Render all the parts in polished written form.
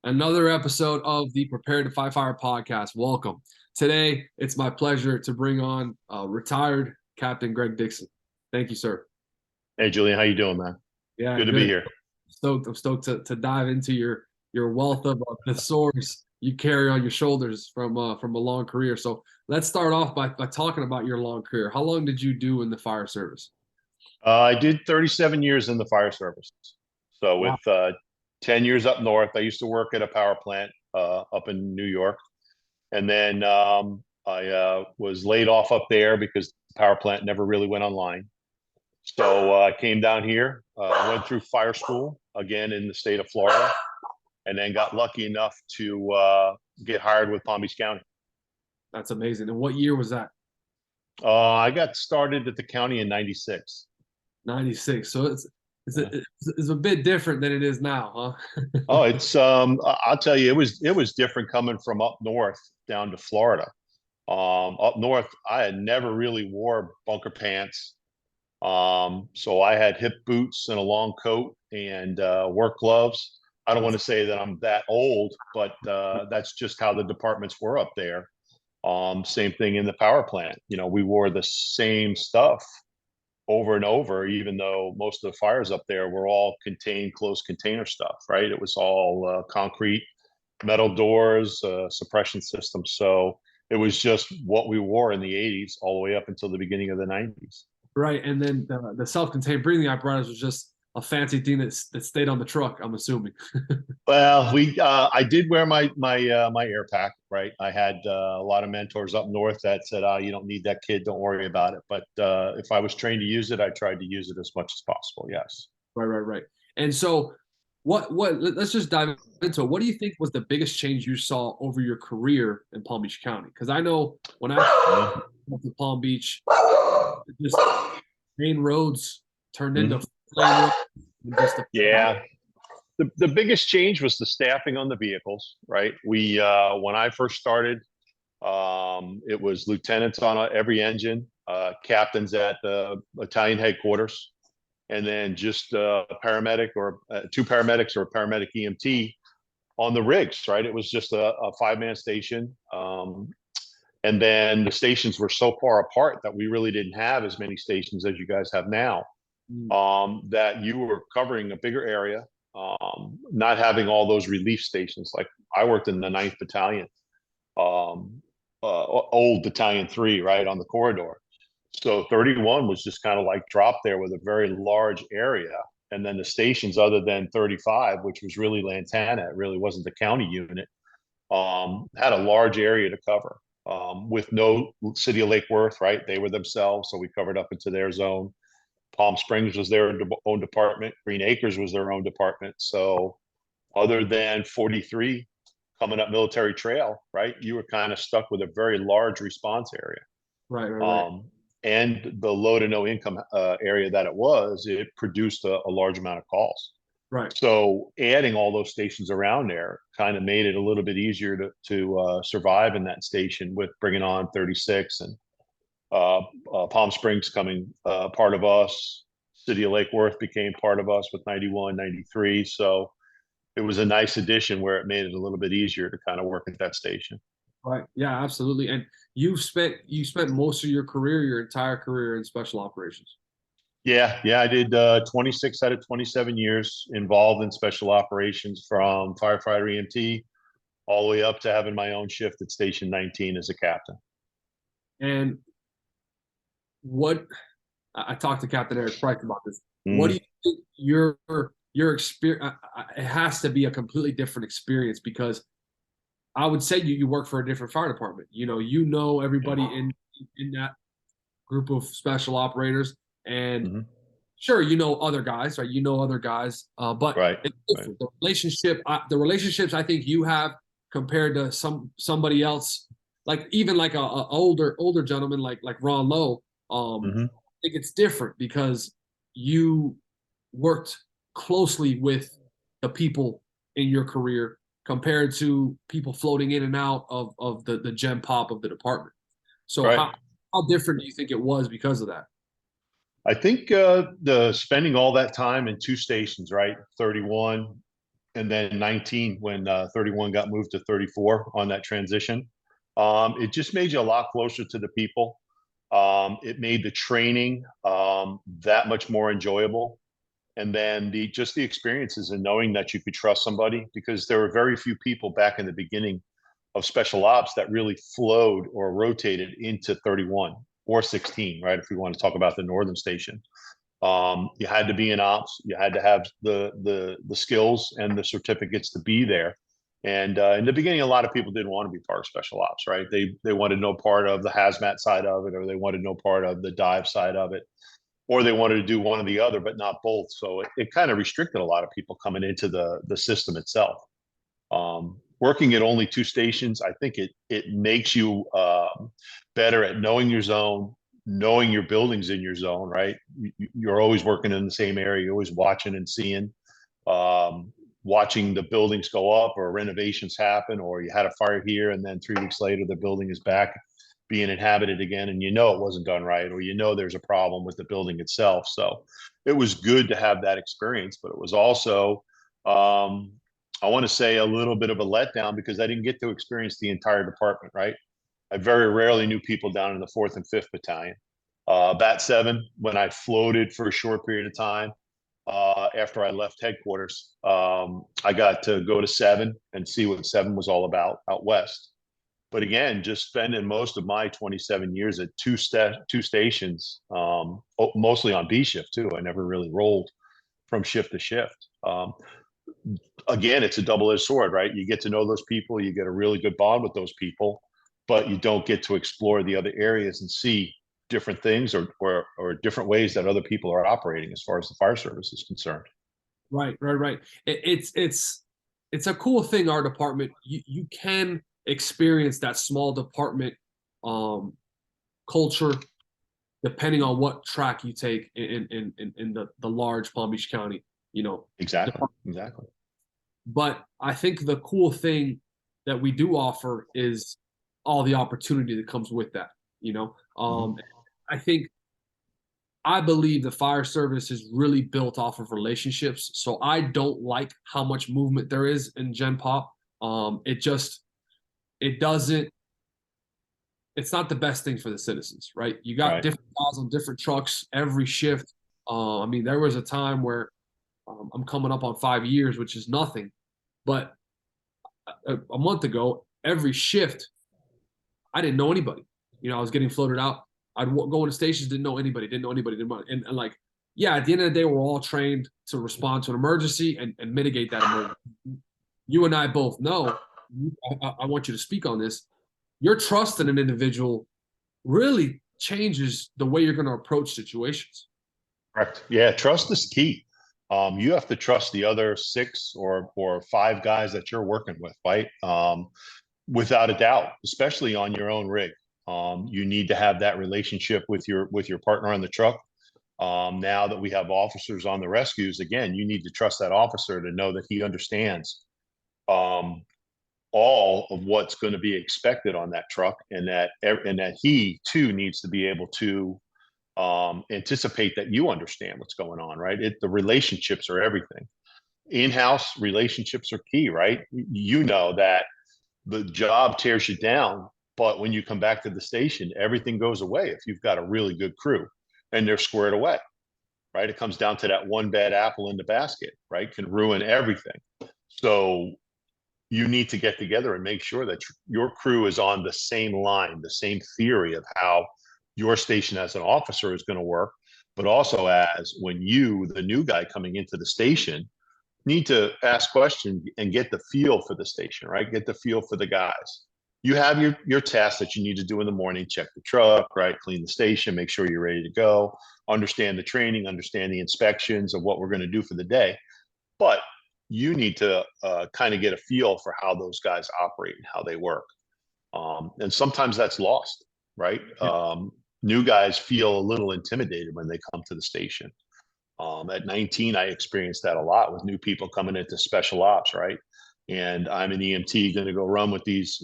another episode of the Prepare to Fight Fire podcast. Welcome. Today, it's my pleasure to bring on retired Captain Gregg Dixon. Thank you, sir. Hey, Julian, how you doing, man? Yeah, Good to good. be here. I'm stoked to dive into your wealth of the swords you carry on your shoulders from a long career. So let's start off by talking about your long career. How long did you do in the fire service? I did 37 years in the fire service. So Wow. with 10 years up north, I used to work at a power plant up in New York. And then I was laid off up there because the power plant never really went online. So I came down here, went through fire school again in the state of Florida, and then got lucky enough to get hired with Palm Beach County. That's amazing. And what year was that? I got started at the county in 96. 96. So it's a bit different than it is now, huh? Oh, it's I'll tell you, it was different coming from up north down to Florida. Up north, I had never really wore bunker pants. So I had hip boots and a long coat and work gloves. I don't want to say that I'm that old, but that's just how the departments were up there. Same thing in the power plant. You know, we wore the same stuff over and over, even though most of the fires up there were all contained, closed container stuff, right? It was all concrete, metal doors, suppression systems. So it was just what we wore in the 80s all the way up until the beginning of the 90s. Right. And then the self-contained breathing apparatus was just a fancy thing that stayed on the truck, I'm assuming. Well, I did wear my air pack, right? I had a lot of mentors up north that said, "Oh, you don't need that, kid. Don't worry about it." But if I was trained to use it, I tried to use it as much as possible. Yes. Right. And so let's just dive into it. What do you think was the biggest change you saw over your career in Palm Beach County? Because I know when I went to Palm Beach, just main roads turned into flame roads. Yeah. The biggest change was the staffing on the vehicles, right? We when I first started, it was lieutenants on every engine, captains at the battalion headquarters, and then just a paramedic or two paramedics or a paramedic EMT on the rigs, right? It was just a five-man station. And then the stations were so far apart that we really didn't have as many stations as you guys have now, that you were covering a bigger area, not having all those relief stations. Like I worked in the 9th Battalion, old Battalion 3, right, on the corridor. So 31 was just kind of like dropped there with a very large area. And then the stations, other than 35, which was really Lantana, it really wasn't the county unit, had a large area to cover, with no City of Lake Worth, right? They were themselves, so we covered up into their zone. Palm Springs was their own department. Green Acres was their own department. So other than 43 coming up Military Trail, right, you were kind of stuck with a very large response area. Right. And the low to no income area that it produced a large amount of calls. Right. So adding all those stations around there kind of made it a little bit easier to survive in that station, with bringing on 36 and Palm Springs coming part of us. City of Lake Worth became part of us with 91, 93. So it was a nice addition where it made it a little bit easier to kind of work at that station. Right. Yeah, absolutely. And you spent most of your career, your entire career, in special operations. Yeah. I did 26 out of 27 years involved in special operations, from firefighter EMT all the way up to having my own shift at Station 19 as a captain. And what I talked to Captain Eric Price about this. What do you think your experience? It has to be a completely different experience, because I would say you work for a different fire department. You know everybody in that group of special operators, and sure, other guys, right? Other guys, but right. It's different. The relationships I think you have compared to somebody else, like even like a older gentleman like Ron Lowe. I think it's different because you worked closely with the people in your career compared to people floating in and out of the gem pop of the department. So right. How different do you think it was because of that? I think the spending all that time in two stations, right, 31 and then 19 when 31 got moved to 34 on that transition. It just made you a lot closer to the people. It made the training that much more enjoyable. And then just the experiences and knowing that you could trust somebody, because there were very few people back in the beginning of special ops that really flowed or rotated into 31 or 16, right? If we want to talk about the Northern Station. You had to be in ops. You had to have the skills and the certificates to be there. And in the beginning, a lot of people didn't want to be part of special ops, right? They wanted no part of the hazmat side of it, or they wanted no part of the dive side of it, or they wanted to do one or the other, but not both. So it kind of restricted a lot of people coming into the system itself. Working at only 2 stations, I think it makes you better at knowing your zone, knowing your buildings in your zone, right? You're always working in the same area. You're always watching and seeing, watching the buildings go up or renovations happen, or you had a fire here and then 3 weeks later the building is back being inhabited again, and you know it wasn't done right, or you know there's a problem with the building itself. So it was good to have that experience, but it was also, I want to say, a little bit of a letdown because I didn't get to experience the entire department, right? I very rarely knew people down in the 4th and 5th Battalion. Bat 7, when I floated for a short period of time, after I left headquarters, I got to go to 7 and see what 7 was all about out west. But again, just spending most of my 27 years at two stations, mostly on B shift too. I never really rolled from shift to shift. Again, it's a double-edged sword, right? You get to know those people, you get a really good bond with those people, but you don't get to explore the other areas and see different things or different ways that other people are operating as far as the fire service is concerned. Right. It's a cool thing. Our department, you can experience that small department culture depending on what track you take in the large Palm Beach County, Exactly. department. Exactly. But I think the cool thing that we do offer is all the opportunity that comes with that. I believe the fire service is really built off of relationships. So I don't like how much movement there is in Gen Pop. It's not the best thing for the citizens, right? You got Right. different guys on different trucks every shift. There was a time where I'm coming up on 5 years, which is nothing. But a month ago, every shift, I didn't know anybody. I was getting floated out. I'd go into stations, didn't know anybody. And at the end of the day, we're all trained to respond to an emergency and mitigate that emergency. You and I both know, I want you to speak on this. Your trust in an individual really changes the way you're going to approach situations. Correct. Yeah, trust is key. You have to trust the other 6 or 5 guys that you're working with, right? Without a doubt, especially on your own rig. You need to have that relationship with your partner on the truck. Now that we have officers on the rescues, again, you need to trust that officer to know that he understands all of what's going to be expected on that truck, and that he too needs to be able to anticipate that you understand what's going on, right? The relationships are everything. In-house relationships are key, right? You know that the job tears you down, but when you come back to the station, everything goes away if you've got a really good crew and they're squared away, right? It comes down to that one bad apple in the basket, right? Can ruin everything. So you need to get together and make sure that your crew is on the same line, the same theory of how your station as an officer is going to work, but also as when you, the new guy coming into the station, need to ask questions and get the feel for the station, right? Get the feel for the guys. You have your tasks that you need to do in the morning, check the truck, right? Clean the station, make sure you're ready to go, understand the training, understand the inspections of what we're going to do for the day. But you need to kind of get a feel for how those guys operate and how they work. And sometimes that's lost, right? Yeah. New guys feel a little intimidated when they come to the station. At 19, I experienced that a lot with new people coming into special ops, right? And I'm an EMT going to go run with these,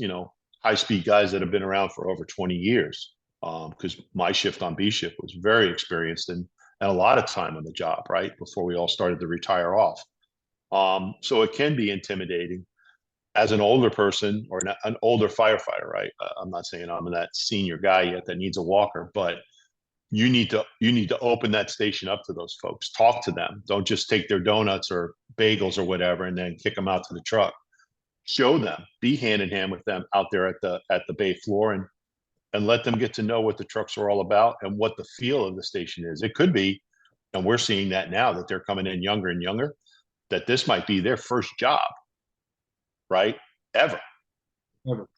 high-speed guys that have been around for over 20 years. Because my shift on B shift was very experienced and a lot of time on the job, right? Before we all started to retire off. So it can be intimidating as an older person or an older firefighter, right? I'm not saying I'm that senior guy yet that needs a walker, but you need to open that station up to those folks. Talk to them. Don't just take their donuts or bagels or whatever and then kick them out to the truck. Show them. Be hand in hand with them out there at the bay floor, and let them get to know what the trucks are all about and what the feel of the station is. It could be, and we're seeing that now, that they're coming in younger and younger, that this might be their first job, right? Ever. Ever.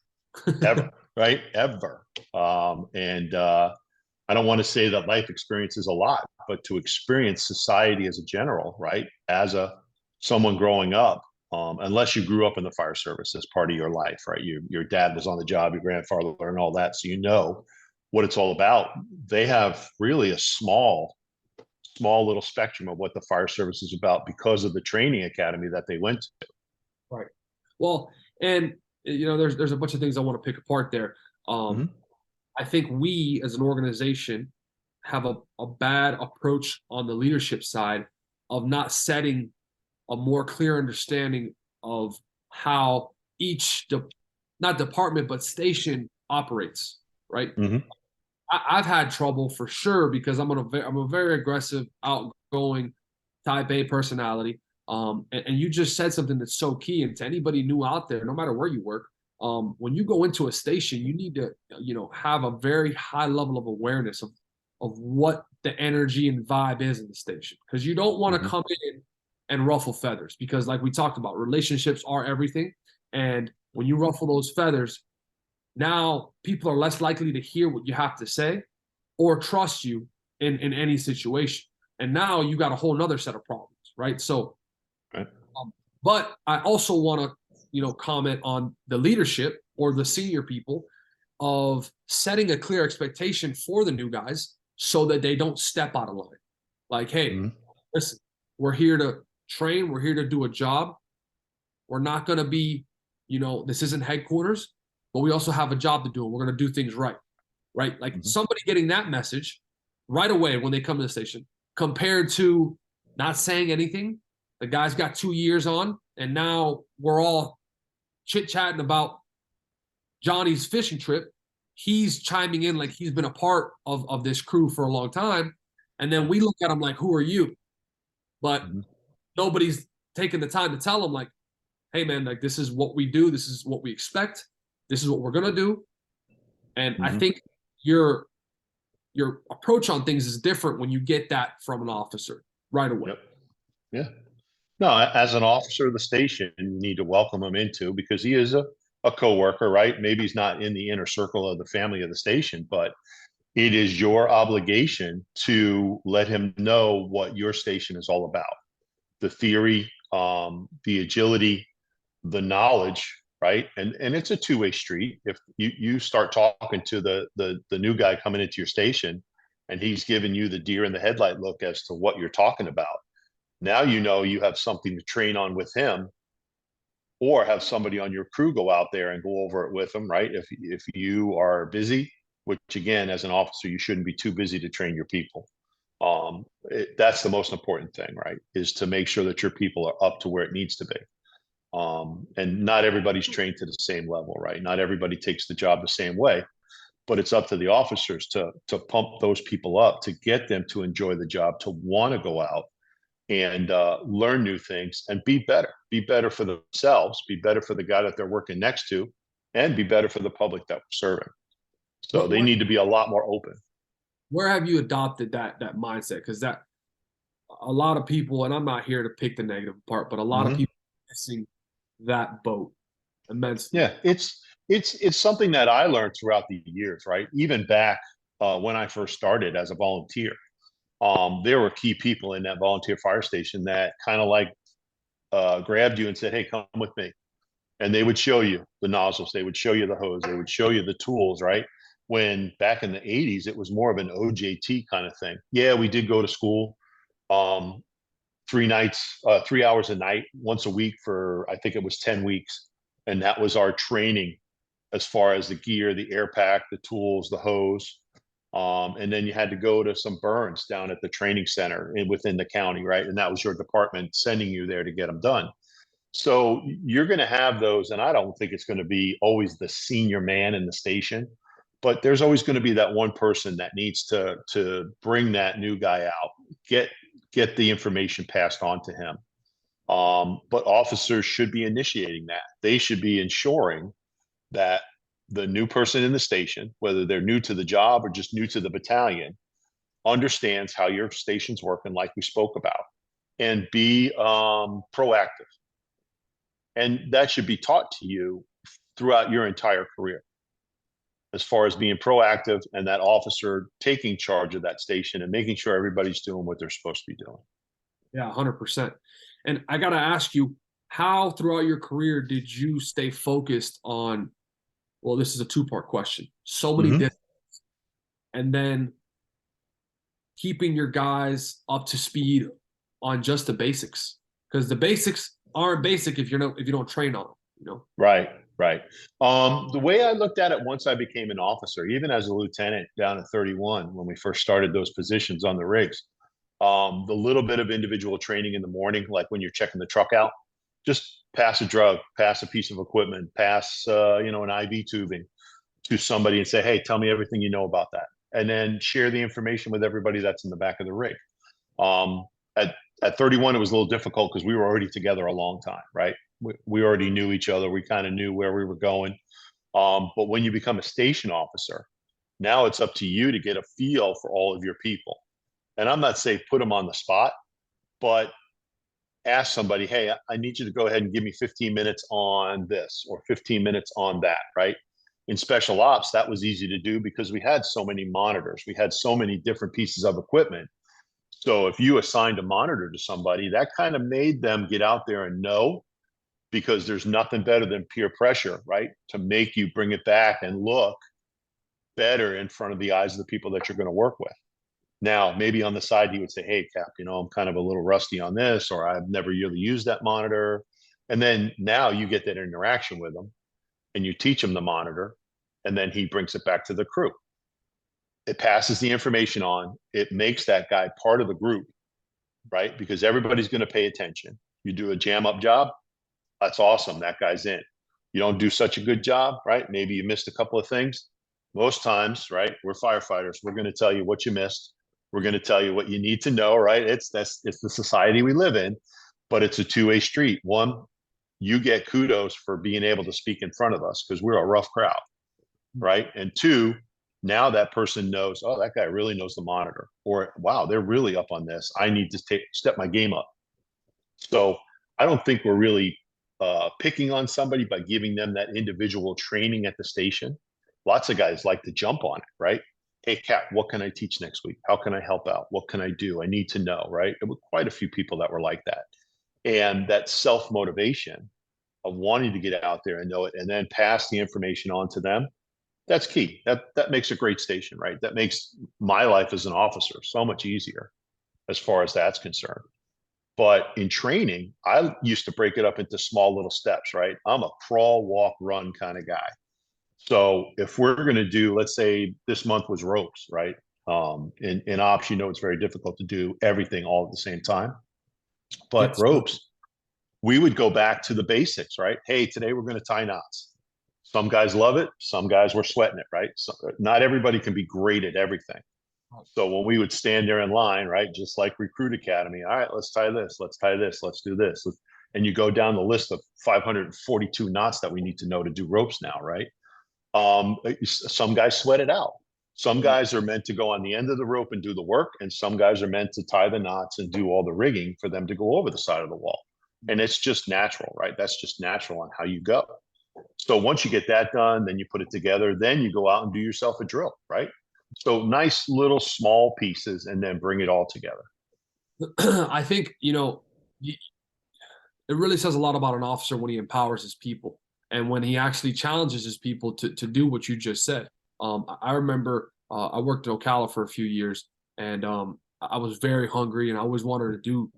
Ever. Right? Ever. And I don't want to say that life experience is a lot, but to experience society as a general, right? As someone growing up, unless you grew up in the fire service as part of your life, right? Your dad was on the job, your grandfather and all that, so you know what it's all about. They have really a small little spectrum of what the fire service is about because of the training academy that they went to. Right. Well, and there's a bunch of things I want to pick apart there. I think we as an organization have a bad approach on the leadership side of not setting a more clear understanding of how each not department but station operates, right? I've had trouble for sure because I'm a very aggressive, outgoing type A personality. And you just said something that's so key. And to anybody new out there, no matter where you work, when you go into a station, you need to, have a very high level of awareness of what the energy and vibe is in the station. Because you don't want to come in and ruffle feathers, because like we talked about, relationships are everything. And when you ruffle those feathers, now people are less likely to hear what you have to say or trust you in any situation. And now you got a whole nother set of problems, right? So, but I also want to, comment on the leadership or the senior people of setting a clear expectation for the new guys so that they don't step out of line. Like, hey, listen, we're here to train. We're here to do a job. We're not going to be, this isn't headquarters, but we also have a job to do. And we're going to do things right. Right. Like somebody getting that message right away when they come to the station compared to not saying anything. The guy's got 2 years on, and now we're all chit-chatting about Johnny's fishing trip. He's chiming in like he's been a part of this crew for a long time. And then we look at him like, who are you? But nobody's taking the time to tell him, like, hey, man, like, this is what we do. This is what we expect. This is what we're going to do. And I think your approach on things is different when you get that from an officer right away. Yeah. No, as an officer of the station, you need to welcome him into, because he is a coworker, right? Maybe he's not in the inner circle of the family of the station, but it is your obligation to let him know what your station is all about. The theory, the agility, the knowledge, right? And it's a two-way street. If you start talking to the new guy coming into your station and he's giving you the deer in the headlight look as to what you're talking about, now you have something to train on with him, or have somebody on your crew go out there and go over it with him, right? If you are busy, which again, as an officer, you shouldn't be too busy to train your people. That's the most important thing, right? Is to make sure that your people are up to where it needs to be. And not everybody's trained to the same level, right? Not everybody takes the job the same way, but it's up to the officers to pump those people up, to get them to enjoy the job, to want to go out and learn new things and be better for themselves, be better for the guy that they're working next to, and be better for the public that we're serving. So they need to be a lot more open. Where have you adopted that mindset? Because that a lot of people, and I'm not here to pick the negative part, but a lot of people are missing that boat immensely. Yeah, it's something that I learned throughout the years, right? Even back when I first started as a volunteer. There were key people in that volunteer fire station that kind of like grabbed you and said, hey, come with me. And they would show you the nozzles. They would show you the hose. They would show you the tools, right? When back in the 80s, it was more of an OJT kind of thing. Yeah, we did go to school 3 hours a night, once a week for, I think it was 10 weeks. And that was our training as far as the gear, the air pack, the tools, the hose. And then you had to go to some burns down at the training center within the county, right? And that was your department sending you there to get them done. So you're going to have those, and I don't think it's going to be always the senior man in the station, but there's always going to be that one person that needs to bring that new guy out, get the information passed on to him. But officers should be initiating that. They should be ensuring that the new person in the station, whether they're new to the job or just new to the battalion, understands how your station's working, like we spoke about, and be proactive. And that should be taught to you throughout your entire career, as far as being proactive and that officer taking charge of that station and making sure everybody's doing what they're supposed to be doing. Yeah, 100%. And I got to ask you, how throughout your career did you stay focused on, well, this is a two-part question, so many different, and then keeping your guys up to speed on just the basics? Because the basics aren't basic if you don't train on them, you know? Right. The way I looked at it once I became an officer, even as a lieutenant down at 31, when we first started those positions on the rigs, the little bit of individual training in the morning, like when you're checking the truck out, just pass a drug, pass a piece of equipment, pass an IV tubing to somebody and say, hey, tell me everything you know about that. And then share the information with everybody that's in the back of the rig. At 31, it was a little difficult because we were already together a long time, right? We already knew each other. We kind of knew where we were going. But when you become a station officer, now it's up to you to get a feel for all of your people. And I'm not saying put them on the spot, but ask somebody, hey, I need you to go ahead and give me 15 minutes on this or 15 minutes on that, right? In special ops, that was easy to do because we had so many monitors. We had so many different pieces of equipment. So if you assigned a monitor to somebody, that kind of made them get out there and know, because there's nothing better than peer pressure, right? To make you bring it back and look better in front of the eyes of the people that you're going to work with. Now, maybe on the side, you would say, hey, Cap, I'm kind of a little rusty on this, or I've never really used that monitor. And then now you get that interaction with them and you teach him the monitor, and then he brings it back to the crew. It passes the information on. It makes that guy part of the group, right? Because everybody's going to pay attention. You do a jam up job, that's awesome. That guy's in. You don't do such a good job, right? Maybe you missed a couple of things. Most times, right? We're firefighters. We're going to tell you what you missed. We're going to tell you what you need to know, right? It's the society we live in, but it's a two-way street. One, you get kudos for being able to speak in front of us because we're a rough crowd, right? And two, now that person knows, oh, that guy really knows the monitor, or wow, they're really up on this. I need to step my game up. So I don't think we're really picking on somebody by giving them that individual training at the station. Lots of guys like to jump on it, right? Hey, Cap, what can I teach next week? How can I help out? What can I do? I need to know, right? There were quite a few people that were like that. And that self-motivation of wanting to get out there and know it and then pass the information on to them, that's key. That makes a great station, right? That makes my life as an officer so much easier as far as that's concerned. But in training, I used to break it up into small little steps, right? I'm a crawl, walk, run kind of guy. So if we're going to do, let's say this month was ropes, right? In ops, it's very difficult to do everything all at the same time. But Yes. ropes, we would go back to the basics, right? Hey, today we're going to tie knots. Some guys love it. Some guys were sweating it, right? So not everybody can be great at everything. So when we would stand there in line, right, just like Recruit Academy, all right, let's tie this, let's tie this, let's do this. And you go down the list of 542 knots that we need to know to do ropes now, right? Some guys sweat it out. Some guys are meant to go on the end of the rope and do the work, and some guys are meant to tie the knots and do all the rigging for them to go over the side of the wall. And it's just natural, right? That's just natural on how you go. So once you get that done, then you put it together, then you go out and do yourself a drill, right? So nice little small pieces and then bring it all together. I think, it really says a lot about an officer when he empowers his people and when he actually challenges his people to do what you just said. I remember I worked in Ocala for a few years, and I was very hungry, and I always wanted to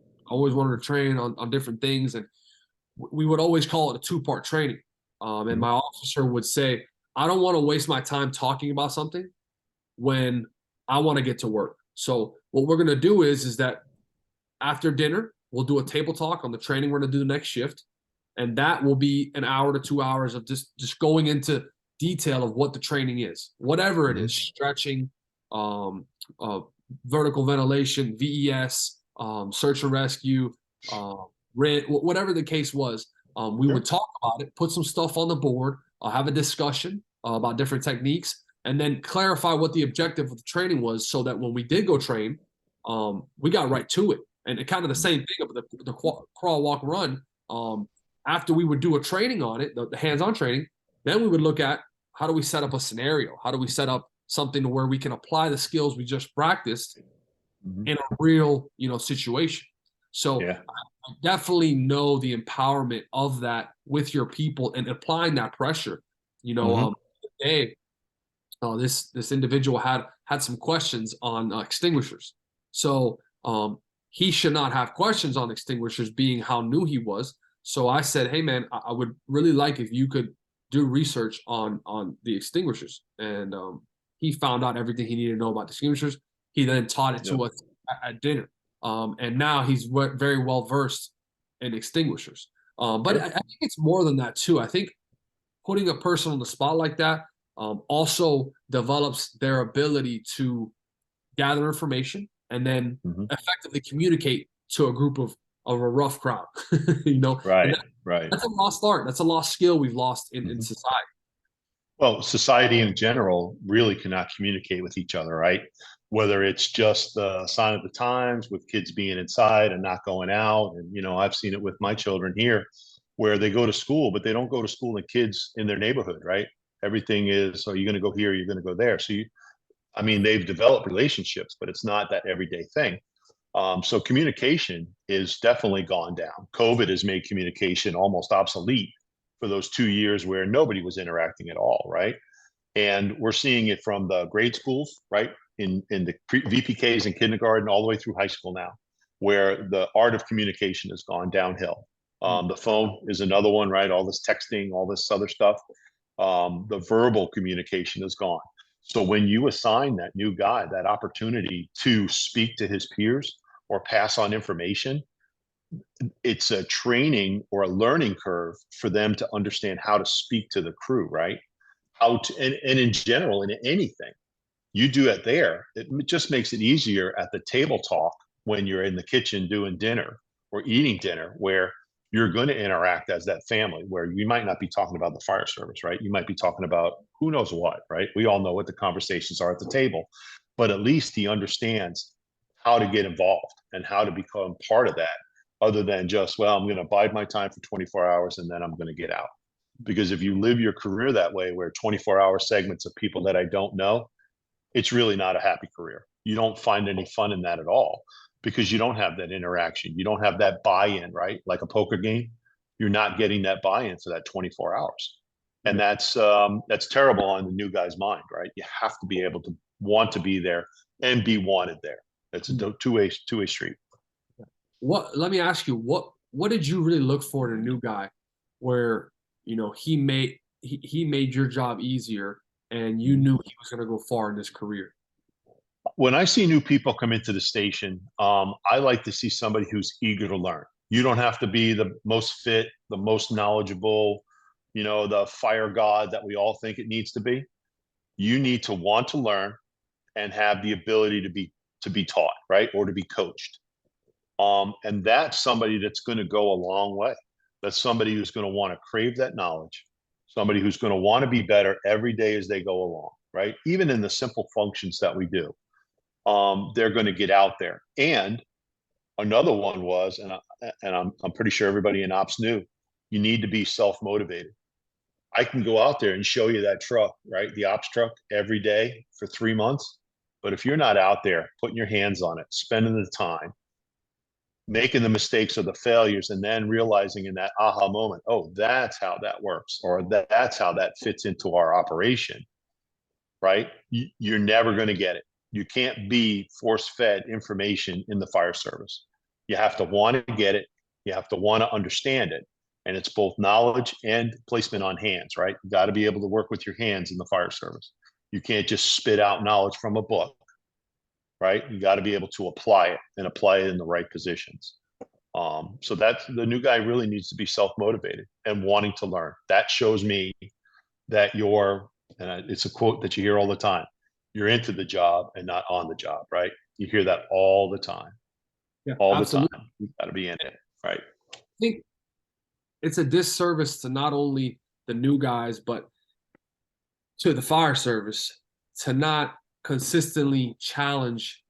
train on different things. And we would always call it a two-part training. And my officer would say, I don't want to waste my time talking about something when I want to get to work. So what we're going to do is that after dinner, we'll do a table talk on the training we're going to do the next shift. And that will be an hour to 2 hours of just going into detail of what the training is, whatever it is, stretching, vertical ventilation, VES, search and rescue, whatever the case was. We would talk about it, put some stuff on the board, have a discussion about different techniques, and then clarify what the objective of the training was, so that when we did go train, we got right to it. And kind of the same thing of the crawl, walk, run. After we would do a training on it, the hands-on training, then we would look at how do we set up a scenario? How do we set up something to where we can apply the skills we just practiced in a real, situation? So I definitely know the empowerment of that with your people and applying that pressure. Today, this individual had some questions on extinguishers. So he should not have questions on extinguishers, being how new he was. So I said, hey, man, I would really like if you could do research on the extinguishers. And he found out everything he needed to know about the extinguishers. He then taught it to us at dinner. And now he's very well versed in extinguishers. But I think it's more than that, too. I think putting a person on the spot like that also develops their ability to gather information and then effectively communicate to a group of a rough crowd. Right. That's a lost art. That's a lost skill we've lost in society. Well, society in general really cannot communicate with each other, right? Whether it's just the sign of the times with kids being inside and not going out. And, I've seen it with my children here where they go to school, but they don't go to school in kids in their neighborhood, right? Everything is, you're going to go here, you're going to go there. So they've developed relationships, but it's not that everyday thing. So communication is definitely gone down. COVID has made communication almost obsolete for those 2 years where nobody was interacting at all, right? And we're seeing it from the grade schools, right? In the VPKs in kindergarten all the way through high school now, where the art of communication has gone downhill. The phone is another one, right? All this texting, all this other stuff. The verbal communication is gone. So when you assign that new guy that opportunity to speak to his peers or pass on information, it's a training or a learning curve for them to understand how to speak to the crew, right? And in general, in anything, you do it there. It just makes it easier at the table talk when you're in the kitchen doing dinner or eating dinner, where you're going to interact as that family, where you might not be talking about the fire service, right? You might be talking about who knows what, right? We all know what the conversations are at the table, but at least he understands how to get involved and how to become part of that, other than just, well, I'm going to bide my time for 24 hours and then I'm going to get out. Because if you live your career that way, where 24-hour segments of people that I don't know, it's really not a happy career. You don't find any fun in that at all, because you don't have that interaction. You don't have that buy-in, right? Like a poker game, you're not getting that buy-in for that 24 hours. And that's terrible on the new guy's mind, right? You have to be able to want to be there and be wanted there. It's a two-way street. Let me ask you, what did you really look for in a new guy where, he made your job easier and you knew he was going to go far in his career? When I see new people come into the station, I like to see somebody who's eager to learn. You don't have to be the most fit, the most knowledgeable, the fire god that we all think it needs to be. You need to want to learn and have the ability to be taught, right? Or to be coached. And that's somebody that's going to go a long way. That's somebody who's going to want to crave that knowledge, somebody who's going to want to be better every day as they go along, right? Even in the simple functions that we do. They're going to get out there. And another one was, and I'm pretty sure everybody in ops knew, you need to be self-motivated. I can go out there and show you that truck, right? The ops truck every day for 3 months. But if you're not out there putting your hands on it, spending the time, making the mistakes or the failures, and then realizing in that aha moment, oh, that's how that works, or that's how that fits into our operation, right? You're never going to get it. You can't be force-fed information in the fire service. You have to want to get it. You have to want to understand it. And it's both knowledge and placement on hands, right? You got to be able to work with your hands in the fire service. You can't just spit out knowledge from a book. right? You got to be able to apply it and apply it in the right positions. So that's the new guy really needs to be self-motivated and wanting to learn. That shows me that it's a quote that you hear all the time, you're into the job and not on the job, right? You hear that all the time, Yeah, all absolutely. the time. You got to be in it, right? I think it's a disservice to not only the new guys, but to the fire service to not consistently challenge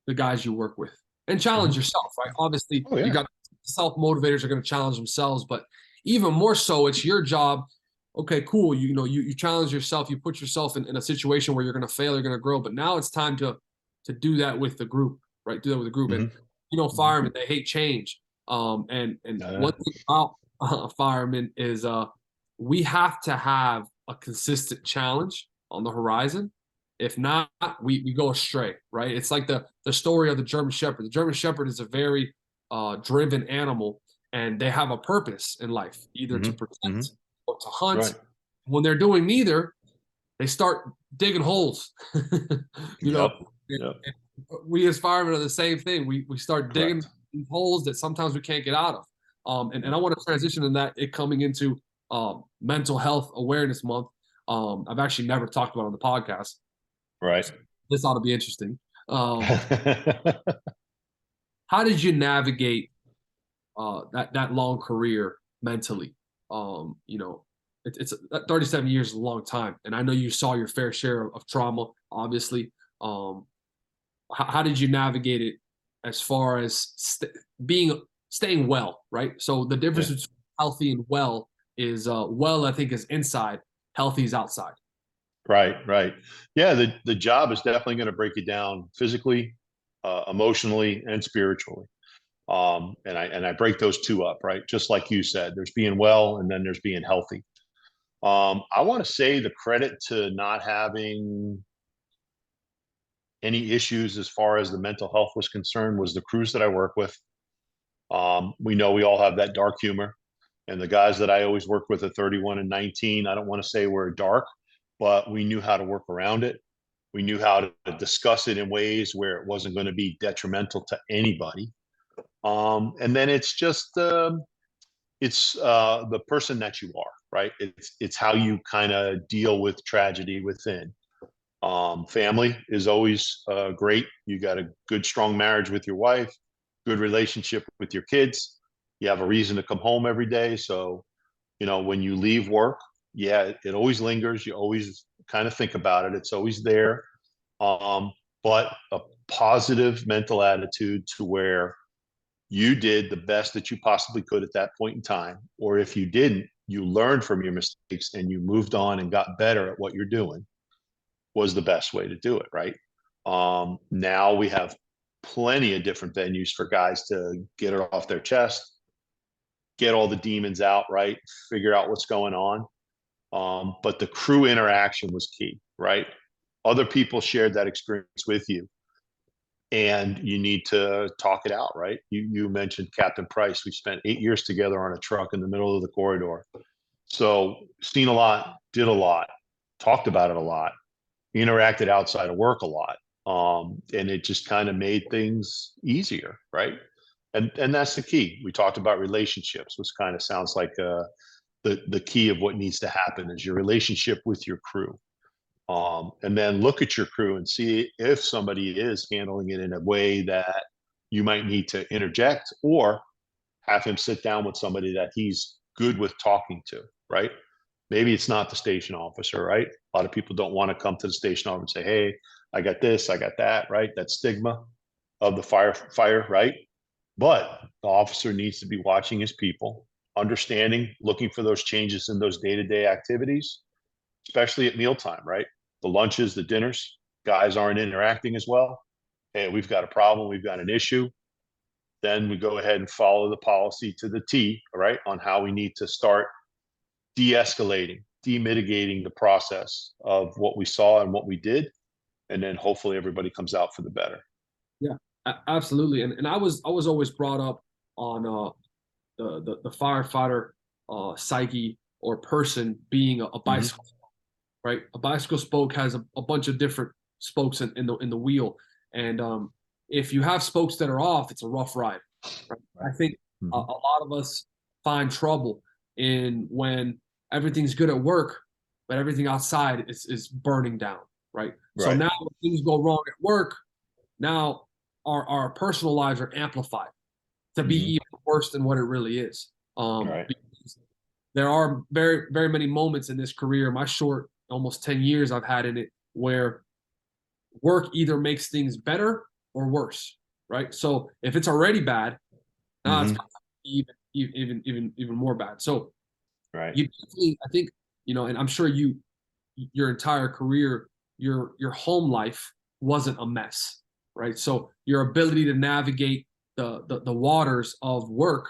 the guys you work with and challenge yourself, right? Obviously, Oh, you yeah. got self-motivators are going to challenge themselves, but even more so, it's your job. Okay, cool. You challenge yourself, you put yourself in a situation where you're going to fail, you're going to grow, but now it's time to do that with the group, right? Do that with the group. And firemen, they hate change. And one thing about firemen is we have to have a consistent challenge on the horizon. If not, we go astray, right? It's like the story of the German Shepherd. The German Shepherd is a very driven animal, and they have a purpose in life, either to protect or to hunt. Right. When they're doing neither, they start digging holes. Yep. And we as firemen are the same thing. We start digging holes that sometimes we can't get out of. And I want to transition in that it coming into Mental Health Awareness Month. I've actually never talked about it on the podcast. Right. This ought to be interesting. How did you navigate that long career mentally? It's 37 years is a long time, and I know you saw your fair share of trauma. Obviously, how did you navigate it as far as staying well? Right. So the difference between healthy and well is well, I think, is inside. Healthy is outside. Right. Yeah, the job is definitely going to break you down physically, emotionally, and spiritually. And I break those two up, right? Just like you said, there's being well, and then there's being healthy. I want to say the credit to not having any issues as far as the mental health was concerned was the crews that I work with. We know we all have that dark humor, and the guys that I always worked with at 31 and 19, I don't want to say we're dark, but we knew how to work around it. We knew how to discuss it in ways where it wasn't going to be detrimental to anybody. And then it's just the person that you are, right? It's how you kind of deal with tragedy within. Family is always great. You got a good, strong marriage with your wife, good relationship with your kids. You have a reason to come home every day. So, when you leave work, it always lingers. You always kind of think about it. It's always there. But a positive mental attitude to where you did the best that you possibly could at that point in time. Or if you didn't, you learned from your mistakes and you moved on and got better at what you're doing was the best way to do it, right? Now we have plenty of different venues for guys to get it off their chest, get all the demons out, right? Figure out what's going on. But the crew interaction was key, right? Other people shared that experience with you, and you need to talk it out, right? You mentioned Captain Price. We spent 8 years together on a truck in the middle of the corridor. So seen a lot, did a lot, talked about it a lot, interacted outside of work a lot. And it just kind of made things easier, right? And that's the key. We talked about relationships, which kind of sounds like the key of what needs to happen is your relationship with your crew. And then look at your crew and see if somebody is handling it in a way that you might need to interject, or have him sit down with somebody that he's good with talking to, right? Maybe it's not the station officer, right? A lot of people don't want to come to the station officer and say, hey, I got this, I got that, right? That stigma of the firefighter, right? But the officer needs to be watching his people, understanding, looking for those changes in those day-to-day activities, especially at mealtime, right? The lunches, the dinners, guys aren't interacting as well. Hey, we've got a problem, we've got an issue. Then we go ahead and follow the policy to the T, right? On how we need to start de-escalating, demitigating the process of what we saw and what we did. And then hopefully everybody comes out for the better. Yeah, absolutely. And I was always brought up on the firefighter psyche or person being a bicycle, right? A bicycle spoke has a bunch of different spokes in the wheel. And if you have spokes that are off, it's a rough ride. Right? I think a lot of us find trouble in when everything's good at work, but everything outside is burning down. Right. So now when things go wrong at work, now our personal lives are amplified to be even worse than what it really is. Because there are very, very many moments in this career, my short, almost 10 years I've had in it, where work either makes things better or worse, right? So if it's already bad, now it's even more bad. So you definitely, I think, and I'm sure your entire career, your home life wasn't a mess, right? So your ability to navigate the waters of work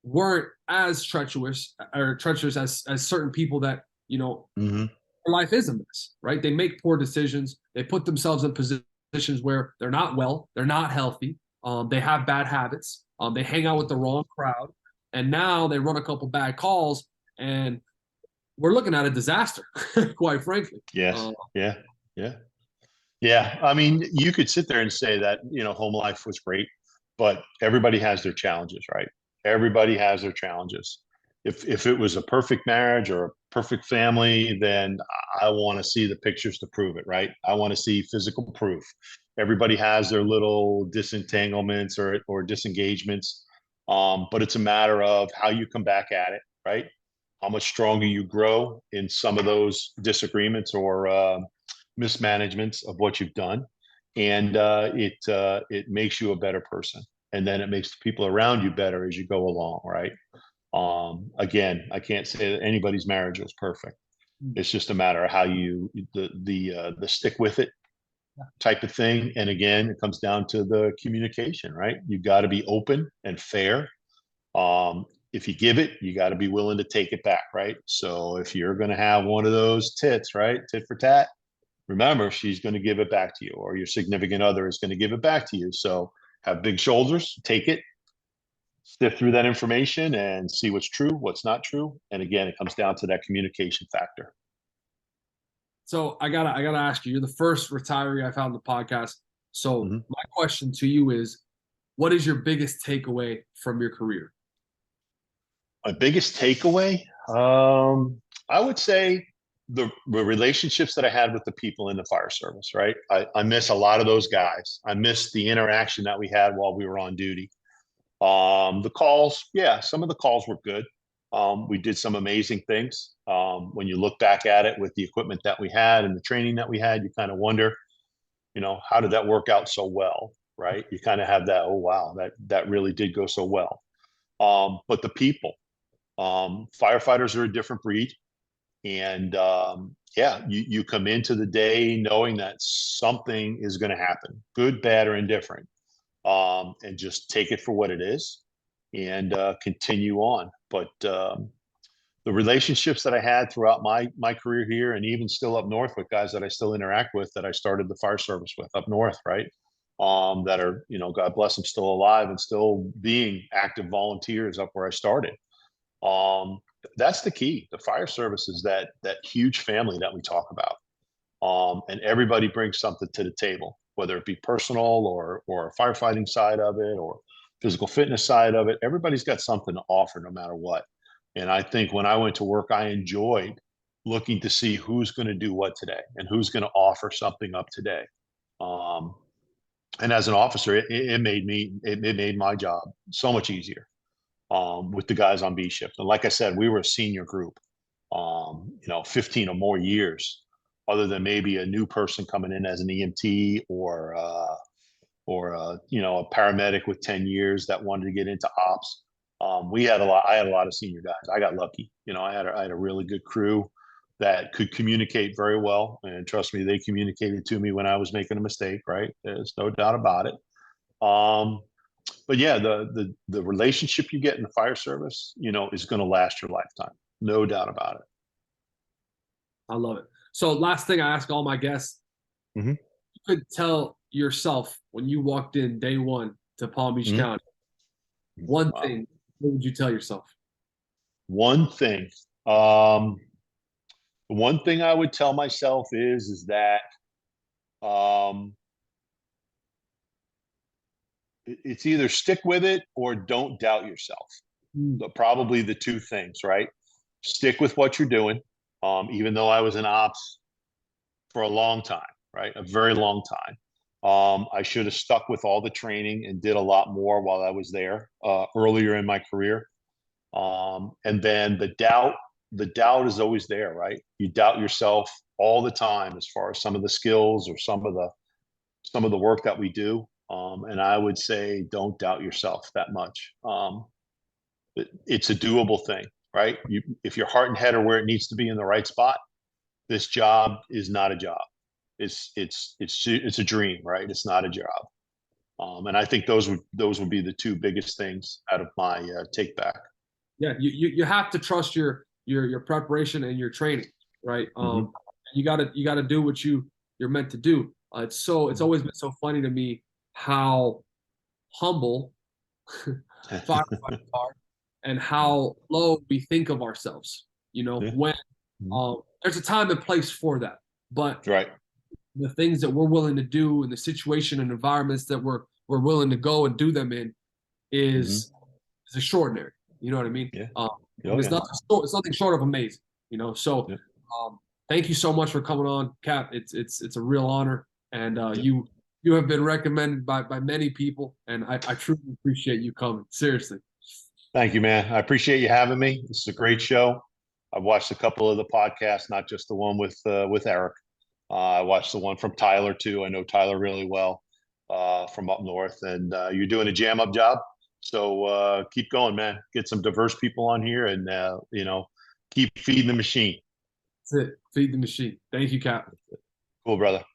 weren't as treacherous as certain people that their life is a mess, right? They make poor decisions. They put themselves in positions where they're not well, they're not healthy. They have bad habits. They hang out with the wrong crowd, and now they run a couple bad calls, and we're looking at a disaster, quite frankly. Yes. Yeah. I mean, you could sit there and say that, home life was great, but everybody has their challenges, right? Everybody has their challenges. If it was a perfect marriage or a perfect family, then I want to see the pictures to prove it, right? I want to see physical proof. Everybody has their little disentanglements or disengagements, but it's a matter of how you come back at it, right? How much stronger you grow in some of those disagreements or mismanagements of what you've done, and it makes you a better person, and then it makes the people around you better as you go along, right? Again, I can't say that anybody's marriage was perfect. It's just a matter of how you the stick with it type of thing. And again, it comes down to the communication, right? You got to be open and fair. If you give it, you got to be willing to take it back, right? So if you're going to have one of those tits, right, tit for tat, remember, she's going to give it back to you, or your significant other is going to give it back to you. So have big shoulders, take it, sift through that information and see what's true, what's not true. And again, it comes down to that communication factor. So I gotta ask you, you're the first retiree I've had on the podcast. So my question to you is, what is your biggest takeaway from your career? My biggest takeaway, I would say the relationships that I had with the people in the fire service, right? I miss a lot of those guys. I miss the interaction that we had while we were on duty. The calls, yeah, some of the calls were good. We did some amazing things. When you look back at it with the equipment that we had and the training that we had, you kind of wonder, how did that work out so well, right? You kind of have that, oh, wow, that really did go so well. But the people, firefighters are a different breed. And yeah, you come into the day knowing that something is going to happen, good, bad, or indifferent, and just take it for what it is and continue on. But the relationships that I had throughout my career here, and even still up north with guys that I still interact with, that I started the fire service with up north, right? That are, God bless them, still alive and still being active volunteers up where I started. That's the key. The fire service is that huge family that we talk about. And everybody brings something to the table, whether it be personal or a firefighting side of it or physical fitness side of it. Everybody's got something to offer no matter what. And I think when I went to work, I enjoyed looking to see who's going to do what today and who's going to offer something up today. And as an officer, it made my job so much easier with the guys on B shift. And like I said, we were a senior group, 15 or more years, other than maybe a new person coming in as an EMT or a paramedic with 10 years that wanted to get into ops. I had a lot of senior guys. I got lucky. I had a really good crew that could communicate very well. And trust me, they communicated to me when I was making a mistake, right? There's no doubt about it. But yeah, the relationship you get in the fire service, is going to last your lifetime. No doubt about it. I love it. So last thing I ask all my guests, you could tell yourself when you walked in day one to Palm Beach County, one thing, what would you tell yourself? One thing. One thing I would tell myself is that Um, it's either stick with it or don't doubt yourself. Probably the two things, right? Stick with what you're doing. Even though I was in ops for a long time, right? A very long time. I should have stuck with all the training and did a lot more while I was there earlier in my career. And then the doubt is always there, right? You doubt yourself all the time as far as some of the skills or some of the work that we do. And I would say don't doubt yourself that much. It's a doable thing, right? If your heart and head are where it needs to be in the right spot, this job is not a job. It's a dream, right? It's not a job. And I think those would be the two biggest things out of my take back. Yeah, you have to trust your preparation and your training, right? Mhm. You gotta do what you're meant to do. It's always been so funny to me how humble firefighters are and how low we think of ourselves. You know, Yeah. when Mhm. there's a time and place for that, but Right. the things that we're willing to do and the situation and environments that we're willing to go and do them in Mhm. is extraordinary. You know what I mean? Yeah. And Oh yeah. it's nothing short of amazing. You know, so Yeah. thank you so much for coming on, Cap. It's a real honor, and Yeah. you have been recommended by many people, and I truly appreciate you coming. Seriously. Thank you, man. I appreciate you having me. This is a great show. I've watched a couple of the podcasts, not just the one with Eric. I watched the one from Tyler too. I know Tyler really well from up north, and you're doing a jam up job. So keep going, man. Get some diverse people on here, and keep feeding the machine. That's it. Feed the machine. Thank you, Cap. Cool, brother.